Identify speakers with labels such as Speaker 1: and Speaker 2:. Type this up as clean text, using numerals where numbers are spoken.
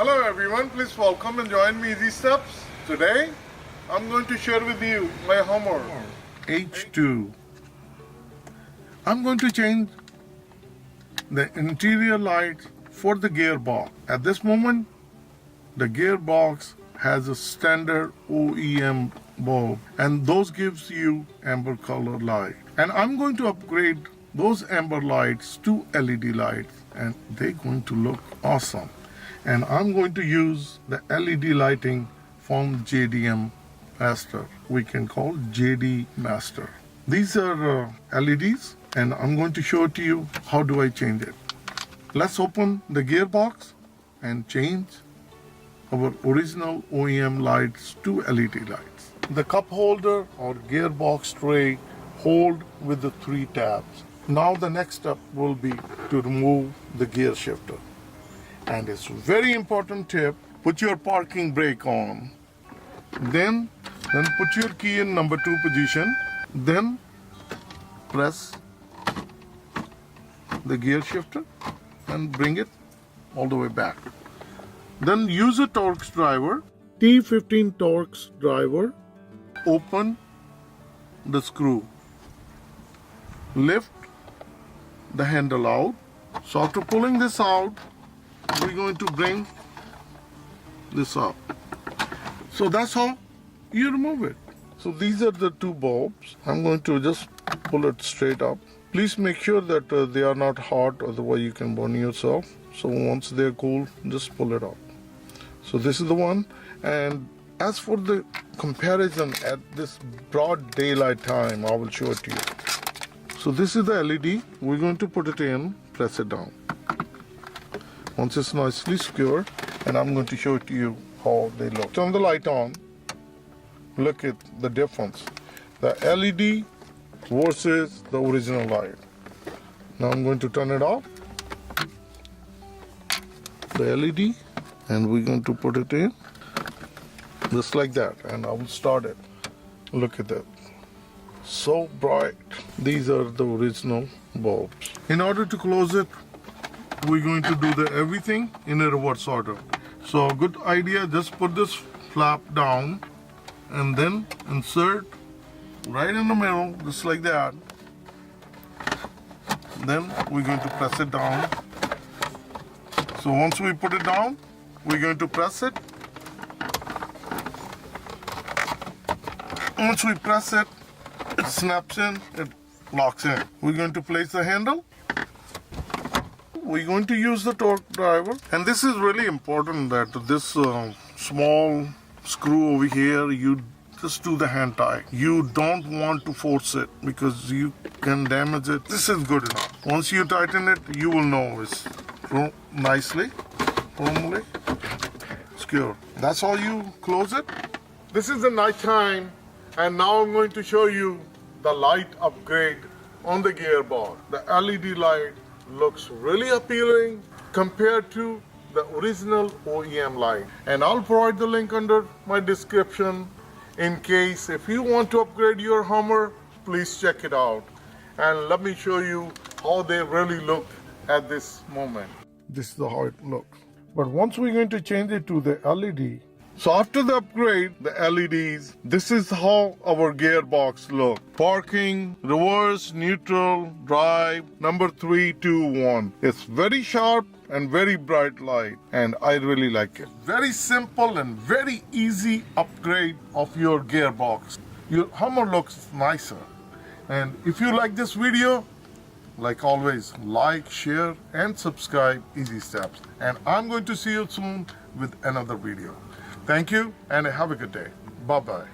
Speaker 1: Hello everyone, please welcome and join me Easy Steps. Today I'm going to share with you my Hummer H2. I'm going to change the interior lights for the gearbox. At this moment the gearbox has a standard OEM bulb and those gives you amber color light. And I'm going to upgrade those amber lights to LED lights and they're going to look awesome. And I'm going to use the LED lighting from JDM Master. We can call JD Master. These are LEDs and I'm going to show it to you how do I change it. Let's open the gearbox and change our original OEM lights to LED lights. The cup holder or gearbox tray hold with the 3 tabs. Now the next step will be to remove the gear shifter. And it's very important tip, put your parking brake on. Then put your key in number 2 position. Then press the gear shifter and bring it all the way back. Then use a Torx driver, T15 Torx driver. Open the screw. Lift the handle out. So after pulling this out, we're going to bring this up. So that's how you remove it. So these are the 2 bulbs. I'm going to just pull it straight up. Please make sure that they are not hot, otherwise you can burn yourself. So once they're cool, just pull it up. So this is the one. And as for the comparison at this broad daylight time, I will show it to you. So this is the LED. We're going to put it in, press it down. Once it's nicely secure, and I'm going to show it to you how they look. Turn the light on. Look at the difference. The LED versus the original light. Now I'm going to turn it off. The LED, and we're going to put it in just like that, and I will start it. Look at that. So bright. These are the original bulbs. In order to close it, we're going to do the everything in a reverse order. So good idea, just put this flap down and then insert right in the middle, just like that. Then we're going to press it down. So once we put it down, we're going to press it. Once we press it, it snaps in, it locks in. We're going to place the handle. We're going to use the Torx driver. And this is really important that this small screw over here, you just do the hand tie. You don't want to force it because you can damage it. This is good enough. Once you tighten it, you will know it's nicely, firmly secure. That's how you close it. This is the night time. And now I'm going to show you the light upgrade on the gearbox. The LED light looks really appealing compared to the original OEM light. And I'll provide the link under my description in case if you want to upgrade your Hummer, please check it out. And let me show you how they really look at this moment. This is how it looks. But once we're going to change it to the LED, so after the upgrade, the LEDs, this is how our gearbox look. Parking, reverse, neutral, drive, number 3, 2, 1. It's very sharp and very bright light and I really like it. Very simple and very easy upgrade of your gearbox. Your Hummer looks nicer. And if you like this video, like always, like, share and subscribe Easy Steps. And I'm going to see you soon with another video. Thank you and have a good day. Bye-bye.